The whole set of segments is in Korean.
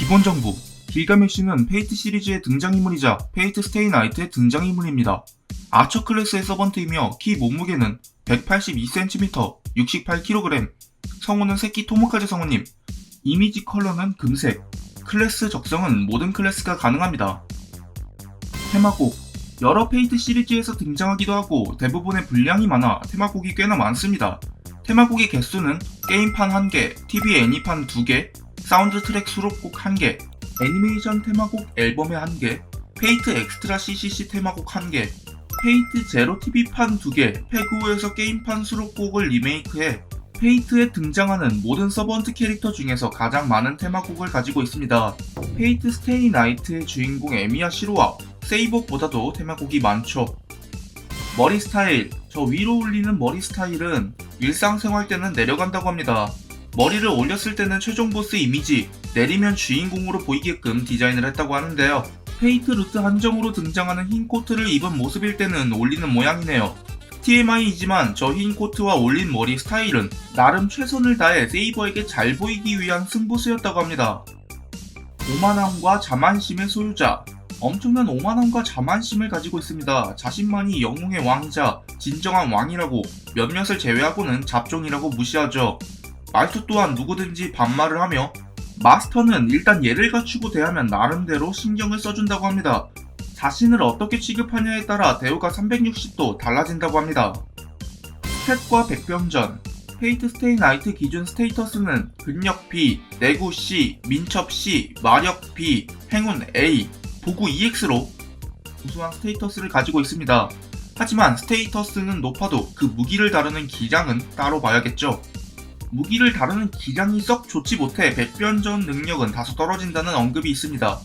기본 정보. 길가메시는 페이트 시리즈의 등장인물이자 페이트 스테이 나이트의 등장인물입니다. 아처 클래스의 서번트이며 키 몸무게는 182cm, 68kg, 성우는 세키 토모카즈 성우님, 이미지 컬러는 금색, 클래스 적성은 모든 클래스가 가능합니다. 테마곡. 여러 페이트 시리즈에서 등장하기도 하고 대부분의 분량이 많아 테마곡이 꽤나 많습니다. 테마곡의 개수는 게임판 1개, TV 애니판 2개, 사운드 트랙 수록곡 1개, 애니메이션 테마곡 앨범에 1개, 페이트 엑스트라 CCC 테마곡 1개, 페이트 제로 TV판 2개, 페그오에서 게임판 수록곡을 리메이크해 페이트에 등장하는 모든 서번트 캐릭터 중에서 가장 많은 테마곡을 가지고 있습니다. 페이트 스테이 나이트의 주인공 에미야 시로와 세이버보다도 테마곡이 많죠. 머리 스타일. 저 위로 올리는 머리 스타일은 일상생활 때는 내려간다고 합니다. 머리를 올렸을 때는 최종 보스 이미지, 내리면 주인공으로 보이게끔 디자인을 했다고 하는데요. 페이트 루트 한정으로 등장하는 흰 코트를 입은 모습일 때는 올리는 모양이네요. TMI이지만 저 흰 코트와 올린 머리 스타일은 나름 최선을 다해 세이버에게 잘 보이기 위한 승부수였다고 합니다. 오만함과 자만심의 소유자. 엄청난 오만함과 자만심을 가지고 있습니다. 자신만이 영웅의 왕이자 진정한 왕이라고 몇몇을 제외하고는 잡종이라고 무시하죠. 말투 또한 누구든지 반말을 하며 마스터는 일단 예를 갖추고 대하면 나름대로 신경을 써준다고 합니다. 자신을 어떻게 취급하냐에 따라 대우가 360도 달라진다고 합니다. 스탯과 백병전. 페이트 스테이 나이트 기준 스테이터스는 근력 B, 내구 C, 민첩 C, 마력 B, 행운 A, 보구 EX로 우수한 스테이터스를 가지고 있습니다. 하지만 스테이터스는 높아도 그 무기를 다루는 기량은 따로 봐야겠죠. 무기를 다루는 기량이 썩 좋지 못해 백변전 능력은 다소 떨어진다는 언급이 있습니다.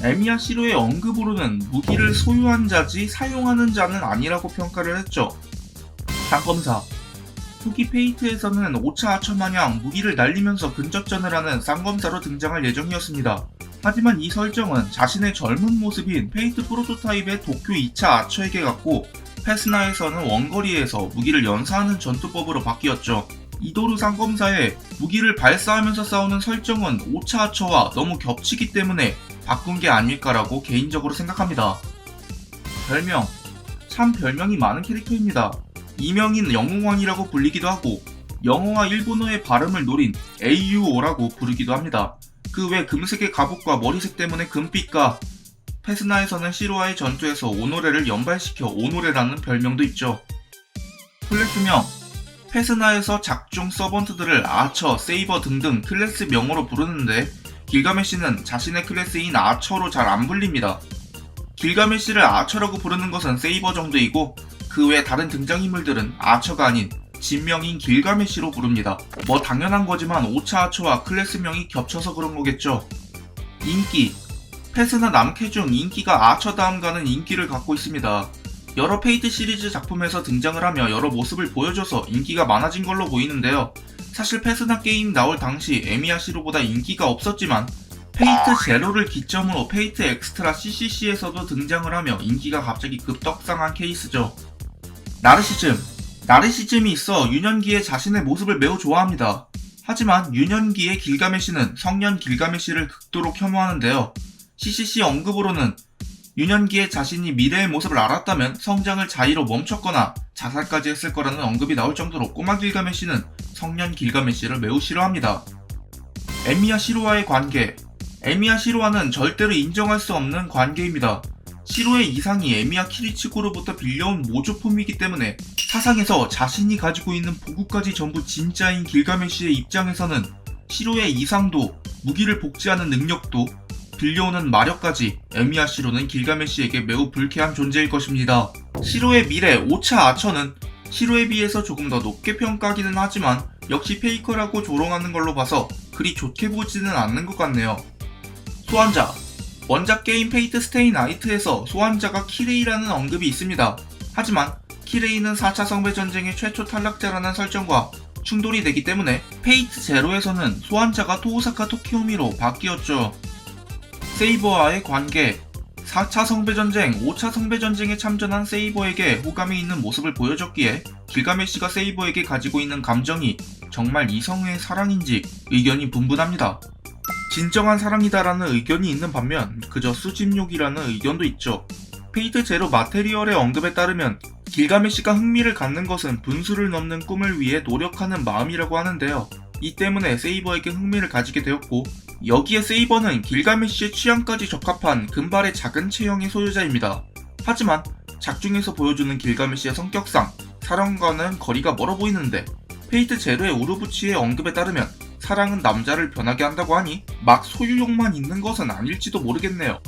에미야 시로의 언급으로는 무기를 소유한 자지 사용하는 자는 아니라고 평가를 했죠. 쌍검사. 후기 페이트에서는 5차 아처 마냥 무기를 날리면서 근접전을 하는 쌍검사로 등장할 예정이었습니다. 하지만 이 설정은 자신의 젊은 모습인 페이트 프로토타입의 도쿄 2차 아처에게 갔고 페스나에서는 원거리에서 무기를 연사하는 전투법으로 바뀌었죠. 이도루 쌍검사의 무기를 발사하면서 싸우는 설정은 5차 아처와 너무 겹치기 때문에 바꾼 게 아닐까라고 개인적으로 생각합니다. 별명. 참 별명이 많은 캐릭터입니다. 이명인 영웅왕이라고 불리기도 하고 영어와 일본어의 발음을 노린 AUO라고 부르기도 합니다. 그 외 금색의 갑옷과 머리색 때문에 금빛과 페스나에서는 시로와의 전투에서 오노레를 연발시켜 오노레라는 별명도 있죠. 클래스명. 페스나에서 작중 서번트들을 아처, 세이버 등등 클래스 명으로 부르는데 길가메시는 자신의 클래스인 아처로 잘 안 불립니다. 길가메시를 아처라고 부르는 것은 세이버 정도이고 그 외 다른 등장인물들은 아처가 아닌 진명인 길가메시로 부릅니다. 뭐 당연한 거지만 5차 아처와 클래스명이 겹쳐서 그런 거겠죠. 인기. 페스나 남캐 중 인기가 아처 다음 가는 인기를 갖고 있습니다. 여러 페이트 시리즈 작품에서 등장을 하며 여러 모습을 보여줘서 인기가 많아진 걸로 보이는데요. 사실 페스나 게임 나올 당시 에미야 시로보다 인기가 없었지만 페이트 제로를 기점으로 페이트 엑스트라 CCC에서도 등장을 하며 인기가 갑자기 급떡상한 케이스죠. 나르시즘. 나르시즘이 있어 유년기에 자신의 모습을 매우 좋아합니다. 하지만 유년기의 길가메시는 성년 길가메시를 극도로 혐오하는데요. CCC 언급으로는 유년기에 자신이 미래의 모습을 알았다면 성장을 자의로 멈췄거나 자살까지 했을 거라는 언급이 나올 정도로 꼬마 길가메시는 성년 길가메시를 매우 싫어합니다. 에미야 시로와의 관계. 에미야 시로와는 절대로 인정할 수 없는 관계입니다. 시로의 이상이 에미야 키리치고로부터 빌려온 모조품이기 때문에 사상에서 자신이 가지고 있는 보구까지 전부 진짜인 길가메시의 입장에서는 시로의 이상도, 무기를 복제하는 능력도, 빌려오는 마력까지 에미야 시로는 길가메시에게 매우 불쾌한 존재일 것입니다. 시로의 미래 5차 아처는 시로에 비해서 조금 더 높게 평가하기는 하지만 역시 페이커라고 조롱하는 걸로 봐서 그리 좋게 보지는 않는 것 같네요. 소환자. 원작 게임 페이트 스테이 나이트에서 소환자가 키레이라는 언급이 있습니다. 하지만 키레이는 4차 성배 전쟁의 최초 탈락자라는 설정과 충돌이 되기 때문에 페이트 제로에서는 소환자가 토우사카 토키오미로 바뀌었죠. 세이버와의 관계. 4차 성배전쟁, 5차 성배전쟁에 참전한 세이버에게 호감이 있는 모습을 보여줬기에 길가메시가 세이버에게 가지고 있는 감정이 정말 이성의 사랑인지 의견이 분분합니다. 진정한 사랑이다라는 의견이 있는 반면 그저 수집욕이라는 의견도 있죠. 페이트 제로 마테리얼의 언급에 따르면 길가메시가 흥미를 갖는 것은 분수를 넘는 꿈을 위해 노력하는 마음이라고 하는데요. 이 때문에 세이버에게 흥미를 가지게 되었고, 여기에 세이버는 길가메시의 취향까지 적합한 금발의 작은 체형의 소유자입니다. 하지만 작중에서 보여주는 길가메시의 성격상 사랑과는 거리가 멀어 보이는데, 페이트 제로의 우르부치의 언급에 따르면 사랑은 남자를 변하게 한다고 하니 막 소유욕만 있는 것은 아닐지도 모르겠네요.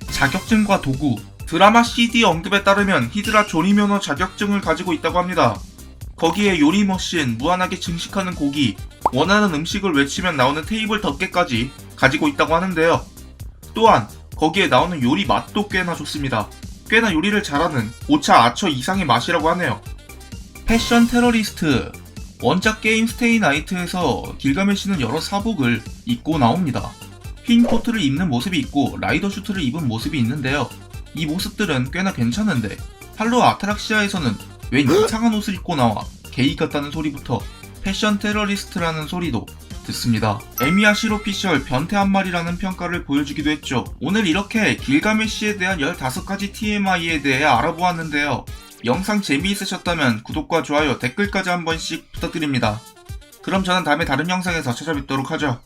자격증과 도구, 드라마 CD 언급에 따르면 히드라 조리면허 자격증을 가지고 있다고 합니다. 거기에 요리 머신, 무한하게 증식하는 고기, 원하는 음식을 외치면 나오는 테이블 덮개까지 가지고 있다고 하는데요. 또한 거기에 나오는 요리 맛도 꽤나 좋습니다. 꽤나 요리를 잘하는 오차 아처 이상의 맛이라고 하네요. 패션 테러리스트, 원작 게임 스테이 나이트에서 길가메시는 여러 사복을 입고 나옵니다. 흰 코트를 입는 모습이 있고 라이더 슈트를 입은 모습이 있는데요. 이 모습들은 꽤나 괜찮은데 할로 아타락시아에서는 웬 이상한 옷을 입고 나와 게이 같다는 소리부터 패션 테러리스트라는 소리도 듣습니다. 에미야 시로피셜 변태 한 마리라는 평가를 보여주기도 했죠. 오늘 이렇게 길가메시에 대한 15가지 TMI에 대해 알아보았는데요. 영상 재미있으셨다면 구독과 좋아요, 댓글까지 한 번씩 부탁드립니다. 그럼 저는 다음에 다른 영상에서 찾아뵙도록 하죠.